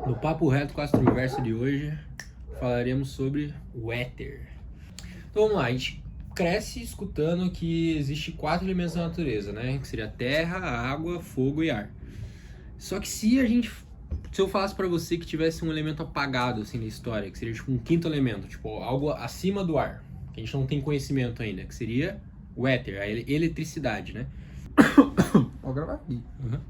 No Papo Reto com Astroverso de hoje, falaremos sobre o éter. Então vamos lá, a gente cresce escutando que existe 4 elementos da natureza, né? Que seria terra, água, fogo e ar. Só que se eu falasse pra você que tivesse um elemento apagado assim na história, que seria tipo um quinto elemento, tipo algo acima do ar, que a gente não tem conhecimento ainda, que seria o éter, a eletricidade, né? Pode gravar aqui. Uhum.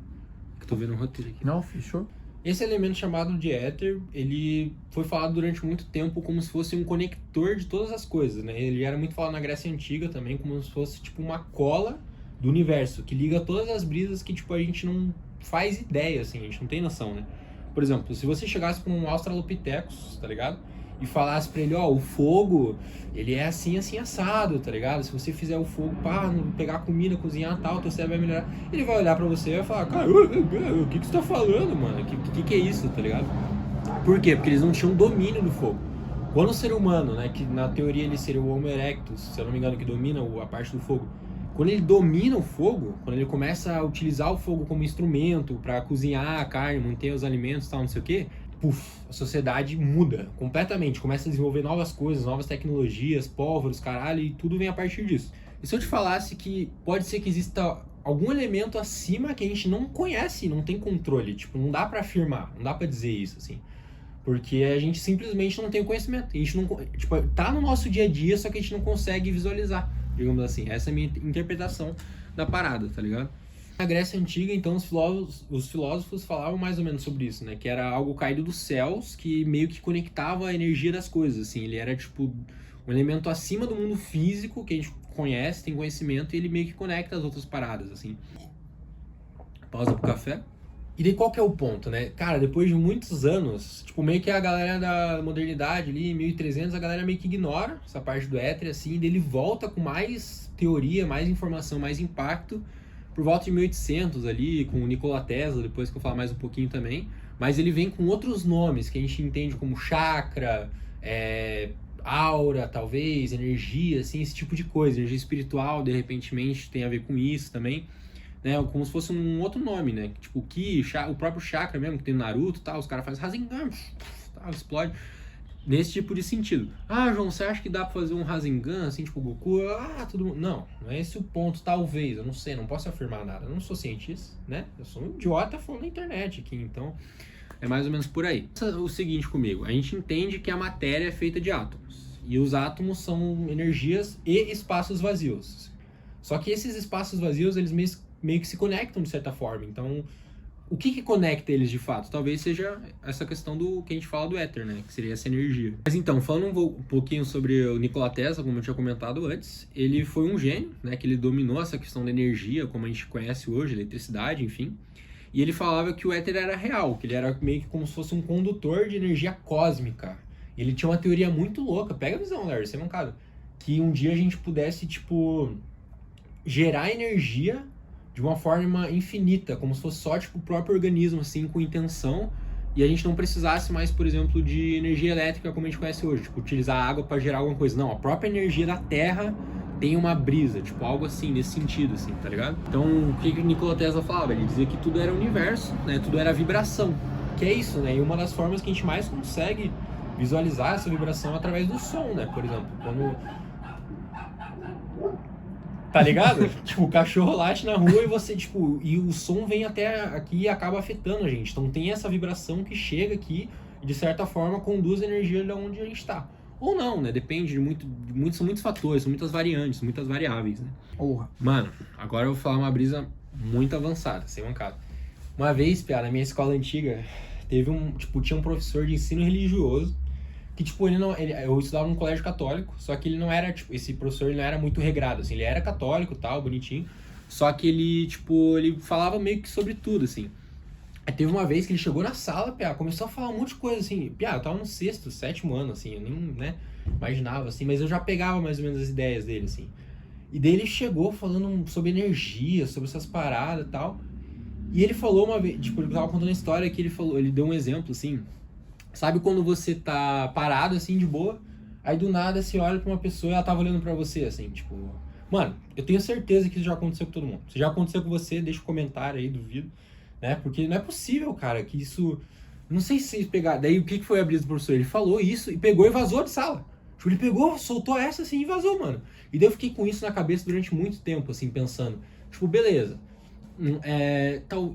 Que tô vendo um roteiro aqui. Não, fechou? Esse elemento chamado de éter, ele foi falado durante muito tempo como se fosse um conector de todas as coisas, né? Ele era muito falado na Grécia Antiga também, como se fosse tipo uma cola do universo, que liga todas as brisas que tipo a gente não faz ideia, assim, a gente não tem noção, né? Por exemplo, se você chegasse para um Australopithecus, tá ligado? E falasse pra ele, ó, o fogo, ele é assim, assim, assado, tá ligado? Se você fizer o fogo, pá, pegar comida, cozinhar tal, teu cérebro vai melhorar. Ele vai olhar pra você e vai falar, cara, o que você tá falando, mano? O que é isso, tá ligado? Por quê? Porque eles não tinham domínio do fogo. Quando o ser humano, né, que na teoria ele seria o Homo erectus, se eu não me engano, que domina a parte do fogo, quando ele domina o fogo, quando ele começa a utilizar o fogo como instrumento para cozinhar a carne, manter os alimentos, tal, não sei o quê, a sociedade muda completamente, começa a desenvolver novas coisas, novas tecnologias, pólvoros, caralho, e tudo vem a partir disso. E se eu te falasse que pode ser que exista algum elemento acima que a gente não conhece, não tem controle, tipo, não dá para afirmar, não dá para dizer isso, assim. Porque a gente simplesmente não tem o conhecimento. A gente não, tipo, tá no nosso dia a dia, só que a gente não consegue visualizar, digamos assim. Essa é a minha interpretação da parada, tá ligado? Na Grécia Antiga, então, os filósofos falavam mais ou menos sobre isso, né? Que era algo caído dos céus, que meio que conectava a energia das coisas, assim. Ele era, tipo, um elemento acima do mundo físico, que a gente conhece, tem conhecimento, e ele meio que conecta as outras paradas, assim. Pausa pro café. E daí qual que é o ponto, né? Cara, depois de muitos anos, tipo, meio que a galera da modernidade ali, 1300, a galera meio que ignora essa parte do éter, assim, e daí ele volta com mais teoria, mais informação, mais impacto, por volta de 1800 ali, com o Nikola Tesla, depois que eu falar mais um pouquinho também, mas ele vem com outros nomes, que a gente entende como chakra, aura, talvez, energia, assim, esse tipo de coisa, energia espiritual, de repente, tem a ver com isso também. Né, como se fosse um outro nome, né? Tipo, o Ki, o próprio chakra mesmo, que tem no Naruto e tal, os caras fazem Rasengan, tal, explode. Nesse tipo de sentido. Ah, João, você acha que dá pra fazer um Rasengan, assim, tipo Goku? Ah, todo mundo. Não, não é esse o ponto, talvez. Eu não sei, não posso afirmar nada. Eu não sou cientista, né? Eu sou um idiota falando na internet aqui, então é mais ou menos por aí. O seguinte comigo, a gente entende que a matéria é feita de átomos. E os átomos são energias e espaços vazios. Só que esses espaços vazios, eles meio que se conectam de certa forma. Então, o que conecta eles de fato? Talvez seja essa questão do que a gente fala do éter, né? Que seria essa energia. Mas então, falando um pouquinho sobre o Nikola Tesla, como eu tinha comentado antes, ele foi um gênio, né? Que ele dominou essa questão da energia, como a gente conhece hoje, eletricidade, enfim. E ele falava que o éter era real, que ele era meio que como se fosse um condutor de energia cósmica. Ele tinha uma teoria muito louca. Pega a visão, Larry, você é mancado. Que um dia a gente pudesse, tipo, gerar energia de uma forma infinita, como se fosse só tipo o próprio organismo, assim, com intenção, e a gente não precisasse mais, por exemplo, de energia elétrica como a gente conhece hoje, tipo, utilizar água para gerar alguma coisa. Não, a própria energia da Terra tem uma brisa, tipo, algo assim, nesse sentido, assim, tá ligado? Então, o que o Nikola Tesla falava? Ele dizia que tudo era universo, né, tudo era vibração, que é isso, né, e uma das formas que a gente mais consegue visualizar essa vibração é através do som, né, por exemplo, quando... Tá ligado? Tipo, o cachorro late na rua e você, tipo, e o som vem até aqui e acaba afetando a gente. Então tem essa vibração que chega aqui e de certa forma conduz a energia de onde a gente tá. Ou não, né? Depende são muitos fatores, são muitas variantes, muitas variáveis, né? Porra. Mano, agora eu vou falar uma brisa muito avançada, sem mancada. Uma vez, piá, na minha escola antiga, tinha um professor de ensino religioso que, tipo, eu estudava num colégio católico, só que ele não era, tipo, esse professor ele não era muito regrado, assim, ele era católico, tal, bonitinho, só que ele, tipo, ele falava meio que sobre tudo, assim. Aí teve uma vez que ele chegou na sala, piá, começou a falar um monte de coisa, assim, piá, eu tava no sexto, sétimo ano, assim, eu nem, né, imaginava, assim, mas eu já pegava mais ou menos as ideias dele, assim. E daí ele chegou falando sobre energia, sobre essas paradas e tal, e ele falou uma vez, tipo, ele tava contando a história que ele deu um exemplo, assim. Sabe quando você tá parado, assim, de boa, aí do nada você olha pra uma pessoa e ela tava olhando pra você, assim, tipo... Mano, eu tenho certeza que isso já aconteceu com todo mundo. Se já aconteceu com você, deixa um comentário aí, duvido, né? Porque não é possível, cara, que isso Não sei se vocês pegaram. Daí o que foi a brisa do professor? Ele falou isso e pegou e vazou de sala. Tipo, ele pegou, soltou essa assim e vazou, mano. E daí eu fiquei com isso na cabeça durante muito tempo, assim, pensando. Tipo, beleza.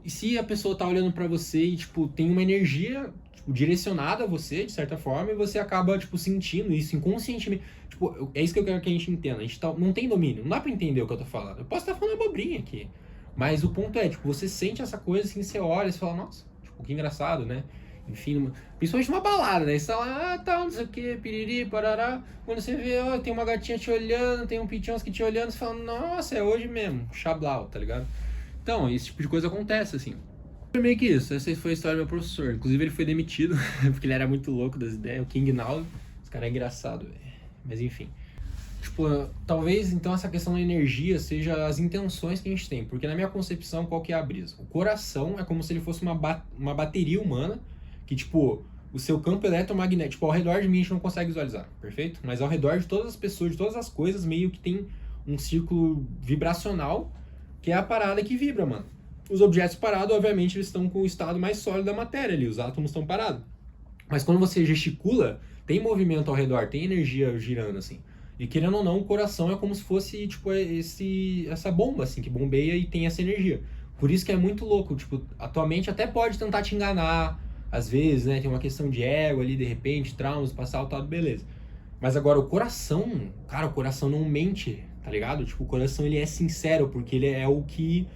E se a pessoa tá olhando pra você e, tipo, tem uma energia, tipo, direcionada a você, de certa forma, e você acaba, tipo, sentindo isso inconscientemente. Tipo, é isso que eu quero que a gente entenda. A gente não tem domínio. Não dá pra entender o que eu tô falando. Eu posso estar falando abobrinha aqui. Mas o ponto é, tipo, você sente essa coisa assim, você olha e fala, nossa, tipo, que engraçado, né? Enfim, principalmente numa balada, né? Você tá lá, tal, não sei o que, piriri, parará. Quando você vê, ó, tem uma gatinha te olhando, tem um pichonsky te olhando, você fala, nossa, é hoje mesmo, chablau, tá ligado? Então, esse tipo de coisa acontece, assim. Foi meio que isso, essa foi a história do meu professor. Inclusive, ele foi demitido, porque ele era muito louco das ideias, o King Now. Esse cara é engraçado, velho. Mas enfim. Tipo, talvez então essa questão da energia seja as intenções que a gente tem. Porque na minha concepção, qual que é a brisa? O coração é como se ele fosse uma bateria humana que, tipo, o seu campo eletromagnético, tipo, ao redor de mim a gente não consegue visualizar, perfeito? Mas ao redor de todas as pessoas, de todas as coisas, meio que tem um círculo vibracional que é a parada que vibra, mano. Os objetos parados, obviamente, eles estão com o estado mais sólido da matéria ali, os átomos estão parados. Mas quando você gesticula, tem movimento ao redor, tem energia girando, assim. E querendo ou não, o coração é como se fosse, tipo, essa bomba, assim, que bombeia e tem essa energia. Por isso que é muito louco, tipo, a tua mente até pode tentar te enganar, às vezes, né, tem uma questão de ego ali, de repente, traumas, passar o tal, beleza. Mas agora o coração, cara, o coração não mente, tá ligado? Tipo, o coração ele é sincero, porque ele é o que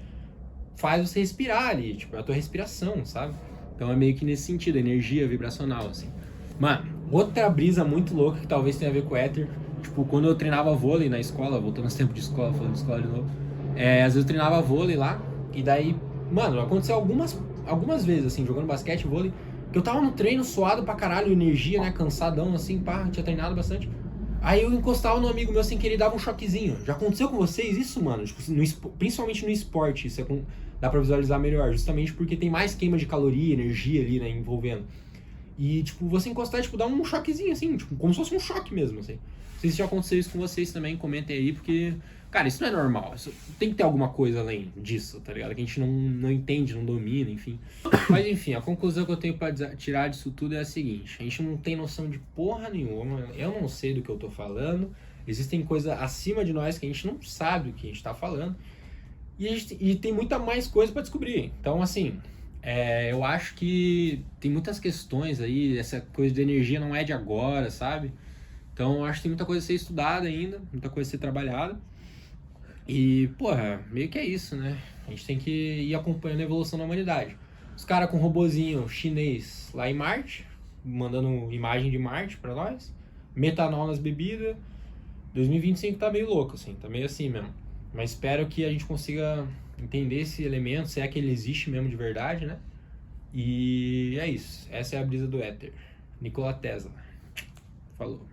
faz você respirar ali, tipo, é a tua respiração, sabe? Então é meio que nesse sentido, energia vibracional, assim. Mano, outra brisa muito louca que talvez tenha a ver com o éter, tipo, quando eu treinava vôlei na escola, voltando aos tempos de escola, falando de escola de novo, às vezes eu treinava vôlei lá, e daí, mano, aconteceu algumas vezes, assim, jogando basquete, vôlei, que eu tava no treino suado pra caralho, energia, né, cansadão, assim, pá, tinha treinado bastante. Aí eu encostava no amigo meu sem querer e dava um choquezinho. Já aconteceu com vocês isso, mano? Tipo, principalmente no esporte, isso dá pra visualizar melhor, justamente porque tem mais queima de caloria, energia ali, né, envolvendo. E, tipo, você encostar e, tipo, dar um choquezinho, assim, tipo, como se fosse um choque mesmo, assim. Não sei se já aconteceu isso com vocês também, comentem aí, porque, cara, isso não é normal. Isso, tem que ter alguma coisa além disso, tá ligado? Que a gente não entende, não domina, enfim. Mas, enfim, a conclusão que eu tenho pra tirar disso tudo é a seguinte. A gente não tem noção de porra nenhuma, eu não sei do que eu tô falando. Existem coisas acima de nós que a gente não sabe o que a gente tá falando. E tem muita mais coisa pra descobrir. Então, assim... eu acho que tem muitas questões aí, essa coisa de energia não é de agora, sabe? Então eu acho que tem muita coisa a ser estudada ainda, muita coisa a ser trabalhada. E, porra, meio que é isso, né? A gente tem que ir acompanhando a evolução da humanidade. Os caras com robozinho chinês lá em Marte, mandando imagem de Marte pra nós, metanol nas bebidas. 2025 tá meio louco, assim, tá meio assim mesmo. Mas espero que a gente consiga entender esse elemento, se é que ele existe mesmo de verdade, né? E é isso. Essa é a brisa do éter. Nikola Tesla. Falou.